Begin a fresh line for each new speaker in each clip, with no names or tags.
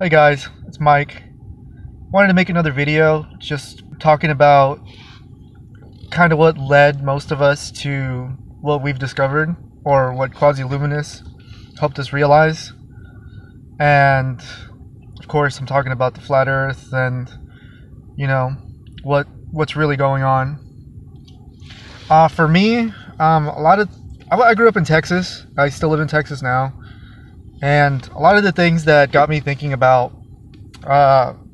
Hey guys, it's Mike. Wanted to make another video just talking about kind of what led most of us to what we've discovered or what Quasi-Luminous helped us realize. And of course, I'm talking about the flat earth and you know what's really going on. For me, I grew up in Texas. I still live in Texas now. And a lot of the things that got me thinking about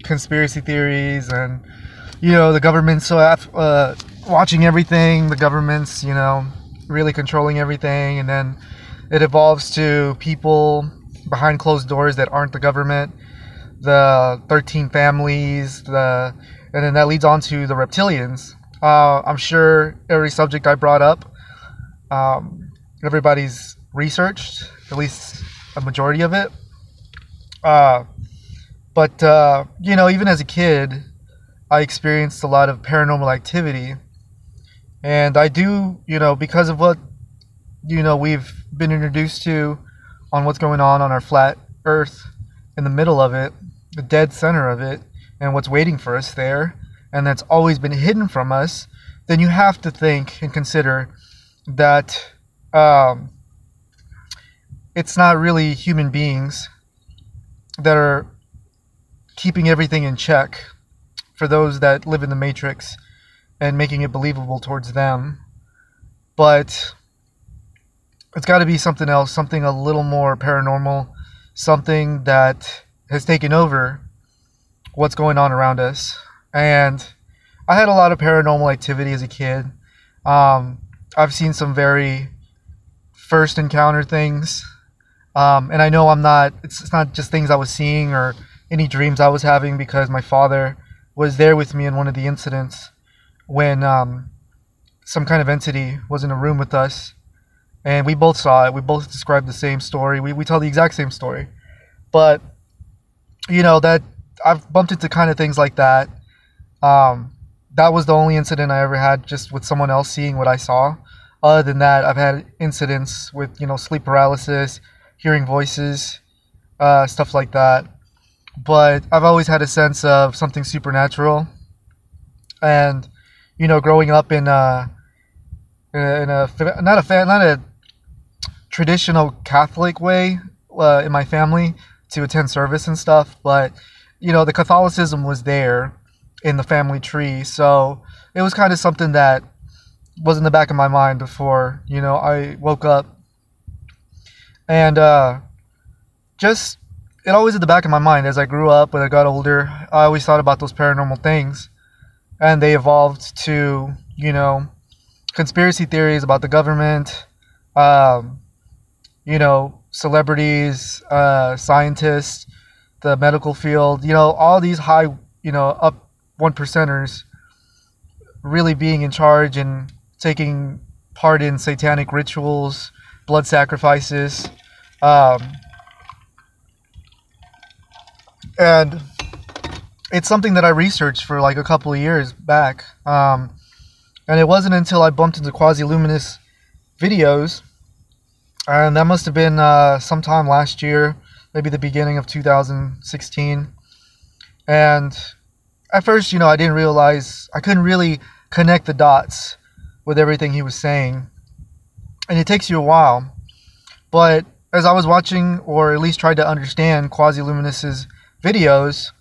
conspiracy theories and, the government's watching everything, the government's, really controlling everything. And then it evolves to people behind closed doors that aren't the government, the 13 families, and then that leads on to the reptilians. I'm sure every subject I brought up, everybody's researched, at least a majority of it. But even as a kid, I experienced a lot of paranormal activity. And I do, because of what, we've been introduced to on what's going on our flat earth, in the middle of it, the dead center of it, and what's waiting for us there, and that's always been hidden from us, then you have to think and consider that it's not really human beings that are keeping everything in check for those that live in the Matrix and making it believable towards them. But it's got to be something else, something a little more paranormal, something that has taken over what's going on around us. And I had a lot of paranormal activity as a kid. I've seen some very first encounter things. And I know it's not just things I was seeing or any dreams I was having, because my father was there with me in one of the incidents when some kind of entity was in a room with us, and we both saw it. We both described the same story. We tell the exact same story. But, that I've bumped into kind of things like that. That was the only incident I ever had just with someone else seeing what I saw. Other than that, I've had incidents with, sleep paralysis, hearing voices, stuff like that. But I've always had a sense of something supernatural. And, growing up in not a traditional Catholic way in my family to attend service and stuff, but, the Catholicism was there in the family tree. So it was kind of something that was in the back of my mind before, I woke up. And it always in the back of my mind as I grew up, when I got older, I always thought about those paranormal things. And they evolved to, conspiracy theories about the government, celebrities, scientists, the medical field, all these high, up 1%ers really being in charge and taking part in satanic rituals, blood sacrifices. And it's something that I researched for like a couple of years back. And it wasn't until I bumped into Quasi-Luminous videos, and that must have been sometime last year, maybe the beginning of 2016. And at first, I didn't realize, I couldn't really connect the dots with everything he was saying. And it takes you a while. But as I was watching, or at least tried to understand Quasi-Luminous's videos,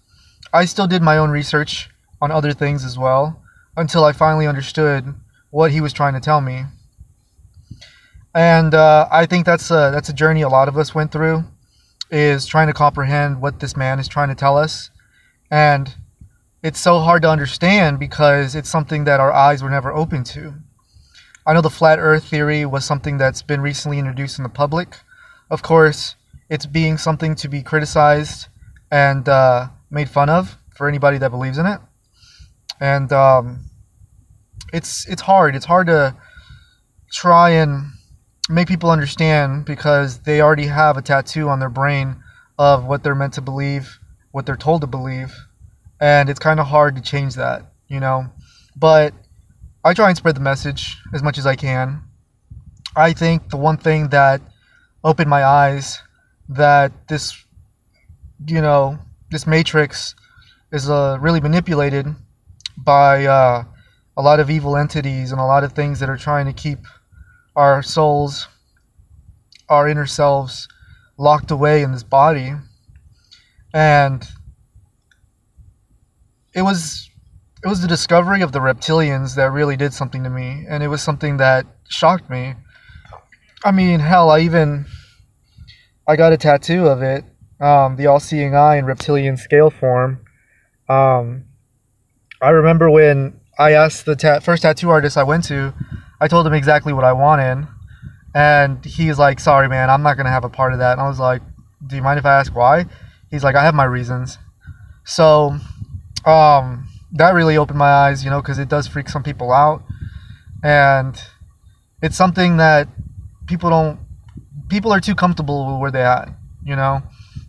I still did my own research on other things as well, until I finally understood what he was trying to tell me. And I think that's a journey a lot of us went through, is trying to comprehend what this man is trying to tell us. And it's so hard to understand because it's something that our eyes were never open to. I know the flat earth theory was something that's been recently introduced in the public. Of course, it's being something to be criticized and made fun of for anybody that believes in it. And it's hard. It's hard to try and make people understand, because they already have a tattoo on their brain of what they're meant to believe, what they're told to believe. And it's kind of hard to change that, But I try and spread the message as much as I can. I think the one thing that opened my eyes that this, this matrix is really manipulated by a lot of evil entities and a lot of things that are trying to keep our souls, our inner selves, locked away in this body. And it was the discovery of the reptilians that really did something to me, and it was something that shocked me. I mean, hell, I got a tattoo of it, the all-seeing eye in reptilian scale form. I remember when I asked the first tattoo artist I went to, I told him exactly what I wanted, and he's like, sorry man, I'm not going to have a part of that. And I was like, do you mind if I ask why? He's like, I have my reasons. So that really opened my eyes, you know, because it does freak some people out, and it's something that people are too comfortable with where they're at, you know.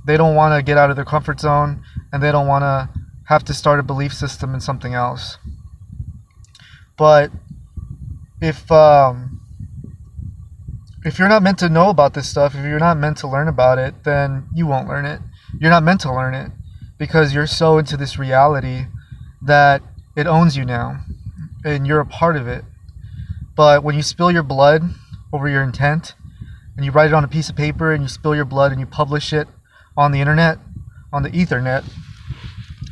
They don't want to get out of their comfort zone, and they don't want to have to start a belief system in something else. But if you're not meant to know about this stuff, if you're not meant to learn about it, then you won't learn it. You're not meant to learn it because you're so into this reality that it owns you now, and you're a part of it. But when you spill your blood over your intent, and you write it on a piece of paper, and you spill your blood and you publish it on the internet, on the ethernet,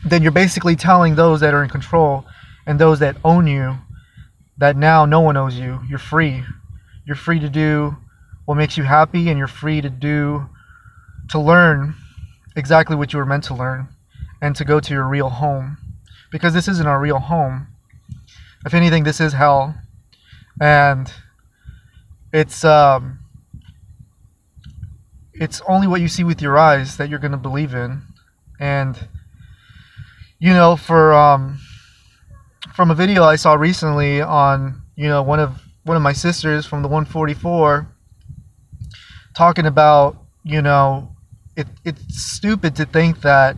then you're basically telling those that are in control and those that own you that now no one owes you. You're free. You're free to do what makes you happy, and you're free to learn exactly what you were meant to learn, and to go to your real home. Because this isn't our real home. If anything, this is hell. And it's only what you see with your eyes that you're going to believe in. And you know, from a video I saw recently on, you know, one of my sisters from the 144 talking about, you know, it's stupid to think that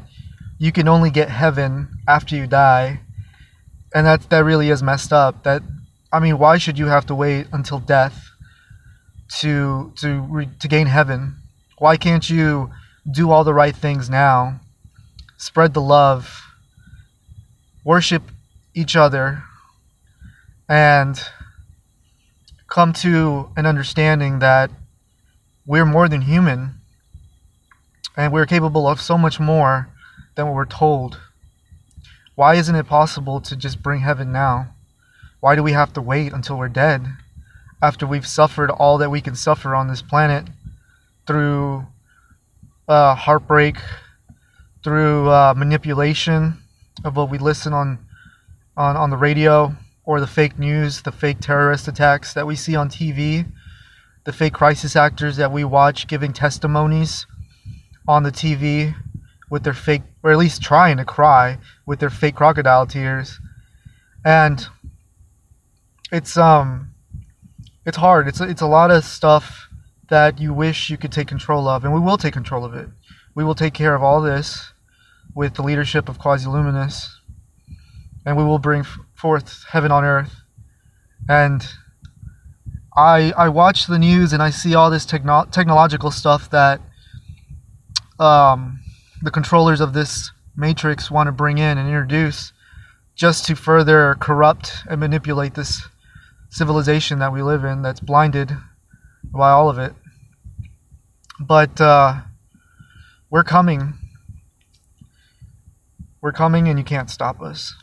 you can only get heaven after you die, and that really is messed up. That, I mean, why should you have to wait until death to gain heaven? Why can't you do all the right things now? Spread the love, worship each other, and come to an understanding that we're more than human, and we're capable of so much more than what we're told. Why isn't it possible to just bring heaven now? Why do we have to wait until we're dead, after we've suffered all that we can suffer on this planet through heartbreak, through manipulation of what we listen on the radio, or the fake news, the fake terrorist attacks that we see on TV, the fake crisis actors that we watch giving testimonies on the TV with their fake, or at least trying to cry with their fake crocodile tears. And it's hard. It's a lot of stuff that you wish you could take control of, and we will take control of it. We will take care of all this with the leadership of Quasi-Luminous, and we will bring forth heaven on earth. And I watch the news and I see all this technological stuff that the controllers of this matrix want to bring in and introduce, just to further corrupt and manipulate this civilization that we live in, that's blinded by all of it. But we're coming. We're coming, and you can't stop us.